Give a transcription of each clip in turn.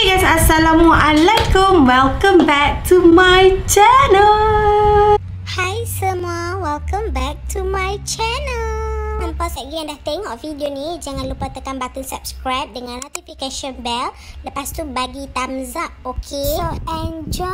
guys, Assalamualaikum. Welcome back to my channel. Hai semua, welcome back to my channel. Tanpa lagi yang dah tengok video ni, jangan lupa tekan button subscribe dengan notification bell. Lepas tu bagi thumbs up, okay? So enjoy.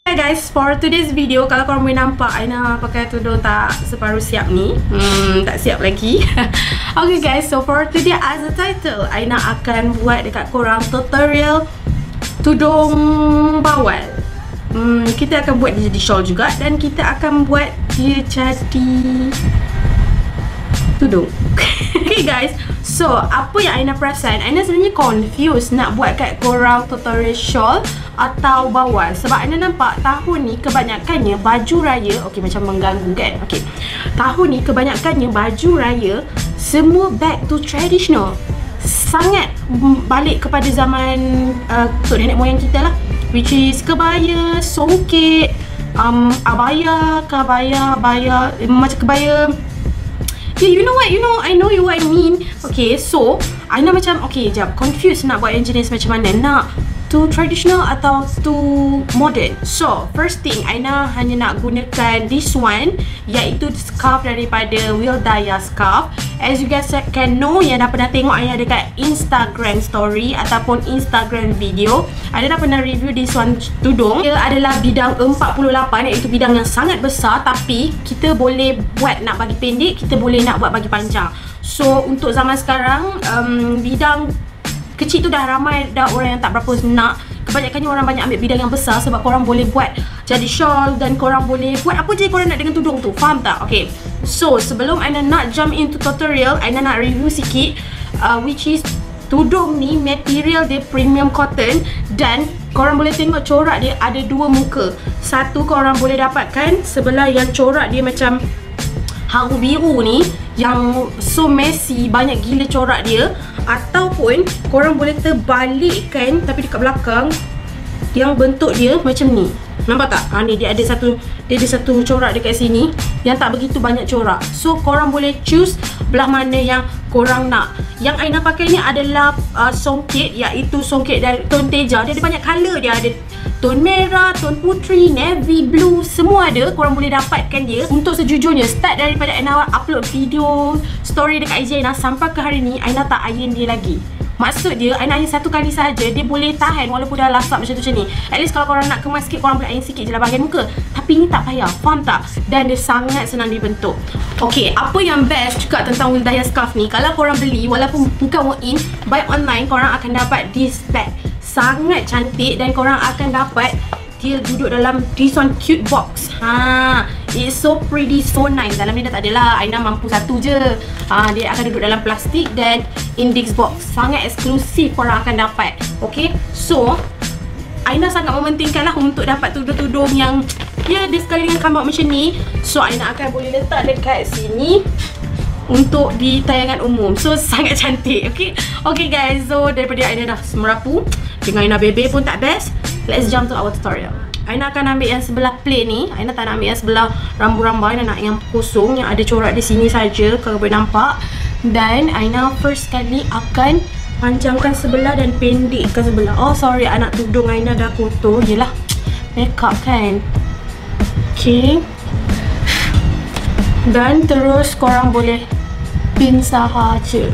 Hi guys, for today's video, kalau korang boleh nampak Aina pakai tudung tak separuh siap ni, tak siap lagi. Okay guys, so for today as a title, Aina akan buat dekat korang tutorial tudung bawal. Kita akan buat dia jadi shawl juga, dan kita akan buat dia jadi tudung. Okay guys, so apa yang Aina perasan, Aina sebenarnya confused nak buat kat korang tutorial shawl atau bawal. Sebab Aina nampak tahun ni kebanyakannya baju raya, okay macam mengganggu kan, okay, tahun ni kebanyakannya baju raya semua back to traditional, sangat balik kepada zaman tok nenek moyang kita lah, which is kebaya, songket, abaya, abaya, macam kebaya. Yeah, you know what? I know you what I mean. Okay, so Aina macam, okay, jap, confused nak buat yang jenis macam mana, nak to traditional atau to modern. So, first thing, Aina hanya nak gunakan this one, iaitu scarf daripada Widalya scarf. As you guys can know, yang dah pernah tengok Aina dekat Instagram story ataupun Instagram video, Aina dah pernah review this one tudung. Dia adalah bidang 48, iaitu bidang yang sangat besar, tapi kita boleh buat nak bagi pendek, kita boleh nak buat bagi panjang. So, untuk zaman sekarang, bidang kecil tu dah ramai dah orang yang tak berapa nak. Kebanyakannya orang banyak ambil bidang yang besar sebab korang boleh buat jadi shawl dan korang boleh buat apa je korang nak dengan tudung tu. Faham tak? Okay, so sebelum Aina nak jump into tutorial, Aina nak review sikit which is tudung ni material dia premium cotton, dan korang boleh tengok corak dia ada dua muka. Satu korang boleh dapatkan sebelah yang corak dia macam haru biru ni, yang so messy, banyak gila corak dia. Ataupun korang boleh terbalikkan tapi dekat belakang yang bentuk dia macam ni. Nampak tak? Ni dia ada satu corak dekat sini yang tak begitu banyak corak. So korang boleh choose belah mana yang korang nak. Yang Aina pakai ni adalah songket, iaitu songket dari tone teja. Dia ada banyak colour, dia ada tone merah, tone puteri, navy blue, semua ada. Korang boleh dapatkan dia. Untuk sejujurnya, start daripada Aina upload video story dekat IG Aina sampai ke hari ni, Aina tak iron dia lagi. Maksud dia, Aina iron satu kali saja, dia boleh tahan walaupun dah lasap macam tu macam ni. At least kalau korang nak kemas sikit, korang boleh iron sikit je lah bahagian muka. Tapi ni tak payah, faham tak? Dan dia sangat senang dibentuk. Okay, apa yang best juga tentang Widalya scarf ni, kalau korang beli, walaupun bukan walk-in, buy online, korang akan dapat this bag. Sangat cantik, dan korang akan dapat dia duduk dalam this one cute box. It's so pretty, so nice. Dalam ni dah tak adalah, Aina mampu satu je. Dia akan duduk dalam plastik dan index box. Sangat eksklusif korang akan dapat. Okay, so Aina sangat mementingkan lah untuk dapat tudung-tudung yang dia sekali dengan kambak macam ni. So Aina akan boleh letak dekat sini untuk di tayangan umum. So sangat cantik. Okay guys, so daripada Aina dah semerapu dengan Aina bebe pun tak best, let's jump to our tutorial. Aina akan ambil yang sebelah plain ni. Aina tak nak ambil yang sebelah rambu-rambu. Aina nak yang kosong, yang ada corak di sini saja, kalau boleh nampak. Dan Aina first kali akan panjangkan sebelah dan pendekkan sebelah. Oh sorry, anak tudung Aina dah kotor. Yelah, makeup kan. Okay, dan terus korang boleh pin sahaja.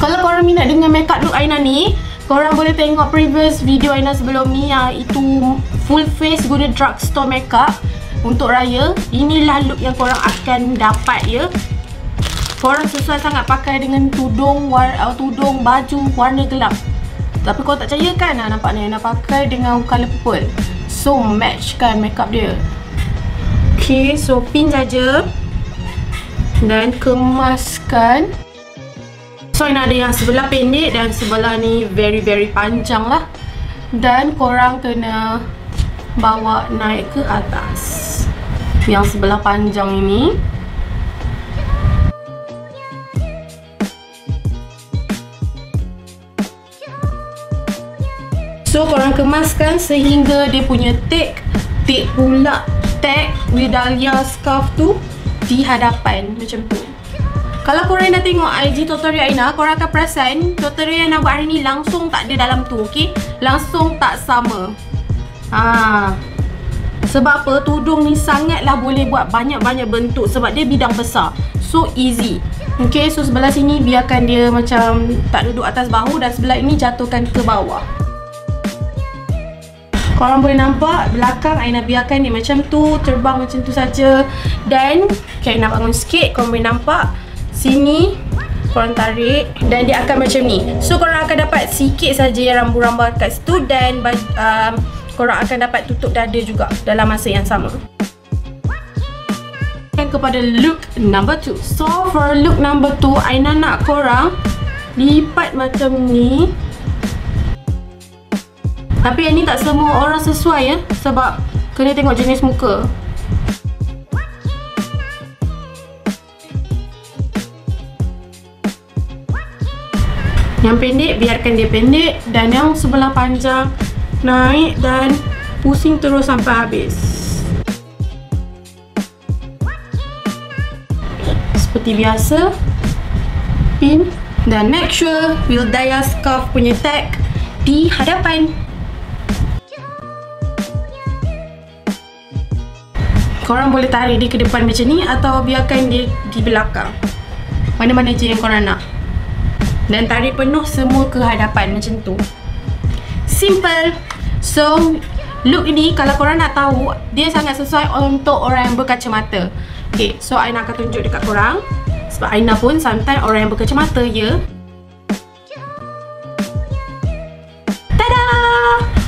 Kalau korang minat dengan makeup look Aina ni, korang boleh tengok previous video Aina sebelum ni, yang itu full face guna drugstore makeup untuk raya. Inilah look yang korang akan dapat ya. Korang susah sangat pakai dengan tudung baju warna gelap. Tapi korang tak percaya kan? Nampak ni Aina pakai dengan colour purple. So match kan makeup dia. Okay, so pin saja dan kemaskan. So Aina ada yang sebelah pendek dan sebelah ni very panjang lah. Dan korang kena bawa naik ke atas yang sebelah panjang ini. So korang kemaskan sehingga dia punya tag Widalya scarf tu di hadapan macam tu. Kalau korang dah tengok IG tutorial Aina, korang akan perasan tutorial yang nak buat hari ni langsung tak ada dalam tu, okey? Langsung tak sama. Sebab apa? Tudung ni sangatlah boleh buat banyak-banyak bentuk sebab dia bidang besar. So easy. Okay, so sebelah sini biarkan dia macam tak duduk atas bahu dan sebelah ini jatuhkan ke bawah. Korang boleh nampak belakang Aina biarkan dia macam tu, terbang macam tu saja. Dan okay, Aina bangun sikit, korang boleh nampak sini korang tarik dan dia akan macam ni. So korang akan dapat sikit saja yang rambu-rambu kat situ dan korang akan dapat tutup dada juga dalam masa yang sama. Kepada look number 2. So for look number 2, Aina nak korang lipat macam ni. Tapi yang ni tak semua orang sesuai ya, sebab kena tengok jenis muka. Yang pendek biarkan dia pendek dan yang sebelah panjang naik dan pusing terus sampai habis. Seperti biasa, pin dan make sure Widalya scarf punya tag di hadapan. Korang boleh tarik dia ke depan macam ni atau biarkan dia di belakang. Mana-mana je yang korang nak. Dan tarik penuh semua ke hadapan macam tu. Simple. So look ini kalau korang nak tahu, dia sangat sesuai untuk orang yang berkacamata. Okay, so Aina akan tunjuk dekat korang. Sebab Aina pun sometimes orang yang berkacamata ya. Tada!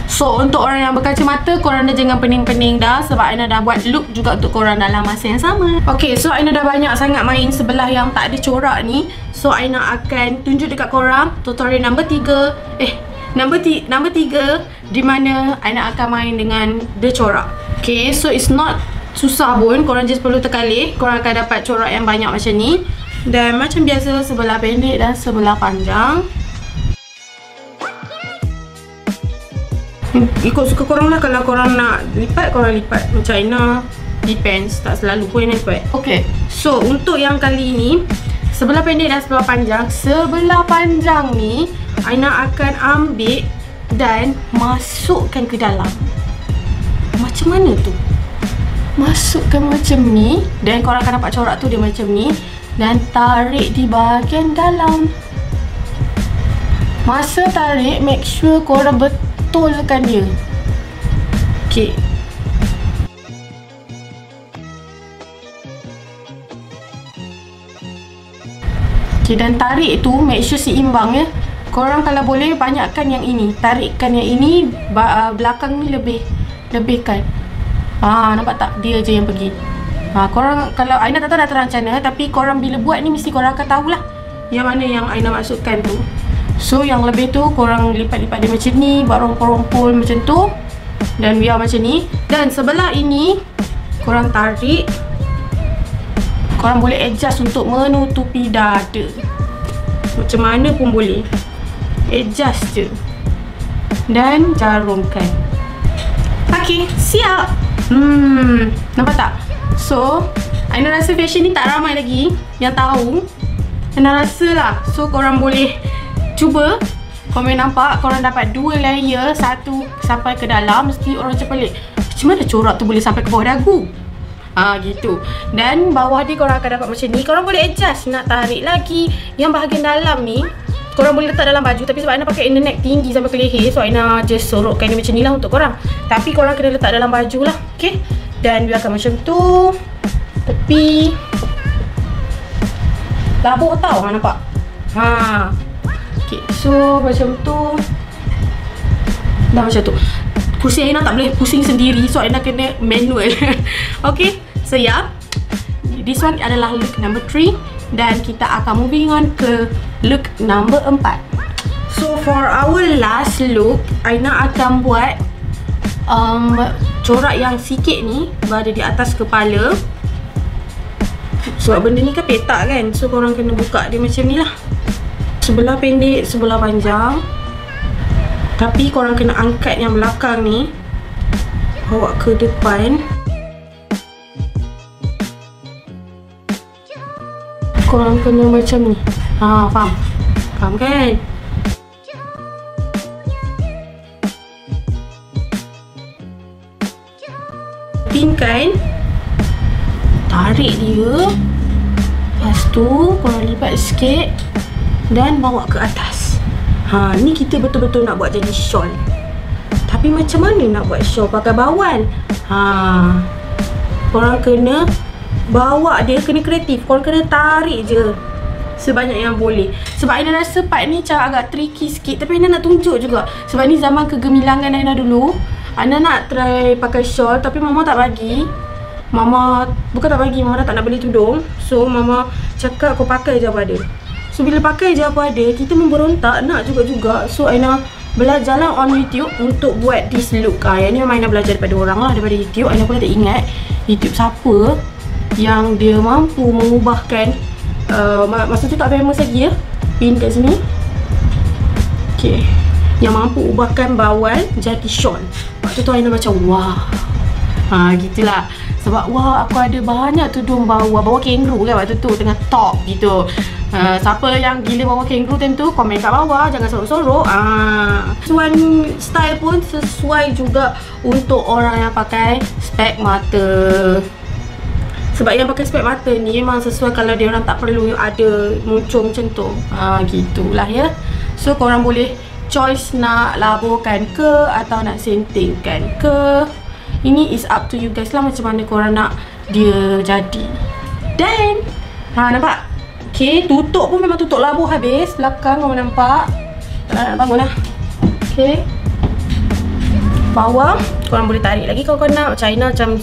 So untuk orang yang berkacamata, korang dah jangan pening-pening dah, sebab Aina dah buat look juga untuk korang dalam masa yang sama. Okay, so Aina dah banyak sangat main sebelah yang tak ada corak ni. So Aina akan tunjuk dekat korang tutorial number 3 number 3 di mana Aina akan main dengan the corak. Okay, so it's not susah pun, korang just perlu tekan play, korang akan dapat corak yang banyak macam ni. Dan macam biasa sebelah pendek dan sebelah panjang. Ikut suka korang lah, kalau korang nak lipat, korang lipat. Macam Aina, depends, tak selalu pun Aina lipat. Okay, so untuk yang kali ni sebelah pendek dan sebelah panjang. Sebelah panjang ni Aina akan ambil dan masukkan ke dalam. Macam mana tu? Masukkan macam ni dan korang akan dapat corak tu dia macam ni. Dan tarik di bahagian dalam. Masa tarik, make sure korang betulkan dia. Okay. Okay, dan tarik tu make sure seimbang ya. Korang kalau boleh banyakkan yang ini, tarikkan yang ini, belakang ni lebihkan. Nampak tak? Dia je yang pergi. Korang kalau Aina tak tahu dah terang macam mana, tapi korang bila buat ni mesti korang akan tahulah yang mana yang Aina masukkan tu. So yang lebih tu korang lipat-lipat dia macam ni, buat rompol-rompol macam tu dan biar macam ni. Dan sebelah ini korang tarik. Korang boleh adjust untuk menutupi dada. Macam mana pun boleh. Adjust je. Dan jarumkan. Okay, siap. Nampak tak? So, Aina rasa fashion ni tak ramai lagi yang tahu. Aina rasa lah. So, korang boleh cuba. Komen nampak, korang dapat 2 layer. Satu sampai ke dalam. Mesti orang macam pelik, macam mana corak tu boleh sampai ke bawah dagu? Gitu. Dan bawah dia korang akan dapat macam ni. Korang boleh adjust, nak tarik lagi. Yang bahagian dalam ni korang boleh letak dalam baju, tapi sebab Aina pakai inner neck tinggi sampai ke leher, so Aina just sorokkan dia macam ni lah untuk korang. Tapi korang kena letak dalam baju lah. Okay. Dan biarkan macam tu. Tepi labuh tau, nampak? Okay, so macam tu. Dah macam tu. Kursi Aina tak boleh pusing sendiri, so Aina kena manual. Okay, so yeah, this one adalah look number 3. Dan kita akan moving on ke look number 4. So for our last look, Aina akan buat corak yang sikit ni berada di atas kepala. Sebab benda ni kan petak kan, so korang kena buka dia macam ni lah. Sebelah pendek, sebelah panjang. Tapi korang kena angkat yang belakang ni, bawa ke depan. korang kena macam ni. Faham? Faham kan? Pin kan? Tarik dia. Lepas tu korang lipat sikit dan bawa ke atas. Ni kita betul-betul nak buat jadi shawl. Tapi macam mana nak buat shawl pakai bawal? Korang kena bawa dia, kena kreatif. Korang kena tarik je sebanyak yang boleh. Sebab Aina rasa part ni macam agak tricky sikit, tapi Aina nak tunjuk juga. Sebab ni zaman kegemilangan Aina dulu. Aina nak try pakai shawl, tapi mama tak bagi. Mama, bukan tak bagi, mama dah tak nak beli tudung. So mama cakap kau pakai je apa ada. So bila pakai je apa ada, kita memberontak nak juga. So Aina belajar lah on YouTube untuk buat this look. Yang ni memang Aina belajar daripada orang lah, daripada YouTube. Aina pun tak ingat YouTube siapa yang dia mampu mengubahkan masa tu tak famous lagi ya, pin kat sini. Okay, yang mampu ubahkan bawal jadi shawl. Waktu tu Aina macam wah, gitulah. Sebab wah, aku ada banyak tudung bawal kangaroo kan waktu tu, tengah top gitu. Siapa yang gila bawa kangaroo time tu, komen kat bawah, jangan sorok-sorok. Sesuai style pun sesuai juga untuk orang yang pakai spek mata. Sebab yang pakai spek mata ni memang sesuai kalau dia orang tak perlu ada muncul macam tu. Gitulah ya. So korang boleh choice nak labuhkan ke atau nak sentingkan ke. Ini is up to you guys lah, macam mana korang nak dia jadi. Dan nampak? Okay, tutup pun memang tutup labuh habis. Belakang korang nampak. Tak nak bangun lah. Okay, bawah korang boleh tarik lagi kalau korang nak. Macam Aina macam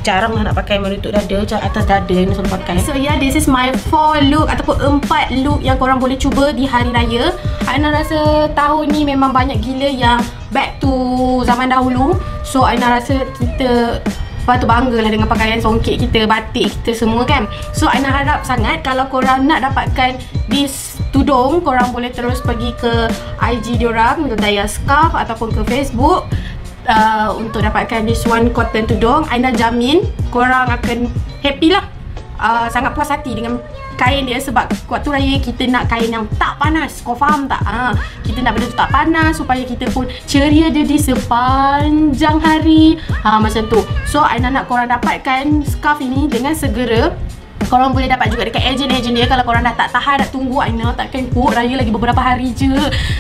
jarang lah nak pakai menutup dada, macam atas dada yang selalu pakai. So yeah, this is my 4 look ataupun 4 look yang korang boleh cuba di hari raya. Aina rasa tahun ni memang banyak gila yang back to zaman dahulu. So Aina rasa kita patut bangga lah dengan pakaian songkit kita, batik kita semua kan. So Aina harap sangat kalau korang nak dapatkan this tudung, korang boleh terus pergi ke IG diorang, Widalya Scarf, ataupun ke Facebook untuk dapatkan this one cotton tudung. Aina jamin korang akan happy lah, sangat puas hati dengan kain dia. Sebab waktu raya kita nak kain yang tak panas, kau faham tak? Kita nak benda tu tak panas supaya kita pun ceria dia di sepanjang hari, macam tu. So Aina nak korang dapatkan scarf ini dengan segera. Korang boleh dapat juga dekat ejen-ejen dia. Kalau korang dah tak tahan nak tunggu Aina takkan kot raya lagi beberapa hari je,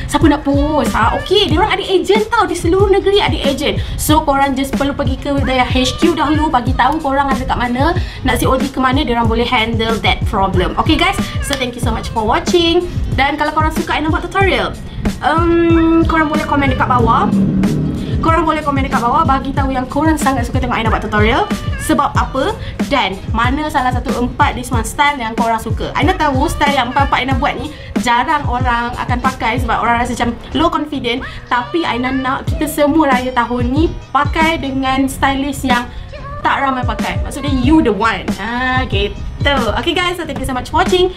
siapa nak post? Okay, diorang ada ejen tau, di seluruh negeri ada ejen. So korang just perlu pergi ke Widalya HQ dahulu, bagi tahu korang ada kat mana, nak COD ke mana, diorang boleh handle that problem. Okay guys, so thank you so much for watching. Dan kalau korang suka Aina buat tutorial, korang boleh komen dekat bawah. Korang boleh komen dekat bawah bagi tahu yang korang sangat suka tengok Aina buat tutorial, sebab apa, dan mana salah satu 4 this one style yang korang suka. Aina tahu style yang 4 Aina buat ni jarang orang akan pakai sebab orang rasa macam low confident. Tapi Aina nak kita semua raya tahun ni pakai dengan stylist yang tak ramai pakai. Maksudnya you the one. Gitu. Okay guys, so thank you so much for watching.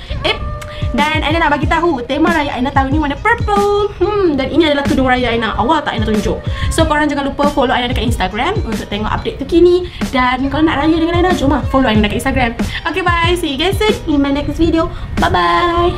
Dan Aina nak bagi tahu tema raya Aina tahun ni warna purple. Dan ini adalah tudung raya Aina. Awal tak Aina tunjuk. So korang jangan lupa follow Aina dekat Instagram untuk tengok update terkini. Dan kalau nak raya dengan Aina, jom lah follow Aina dekat Instagram. Okay bye, see you guys soon in my next video. Bye bye.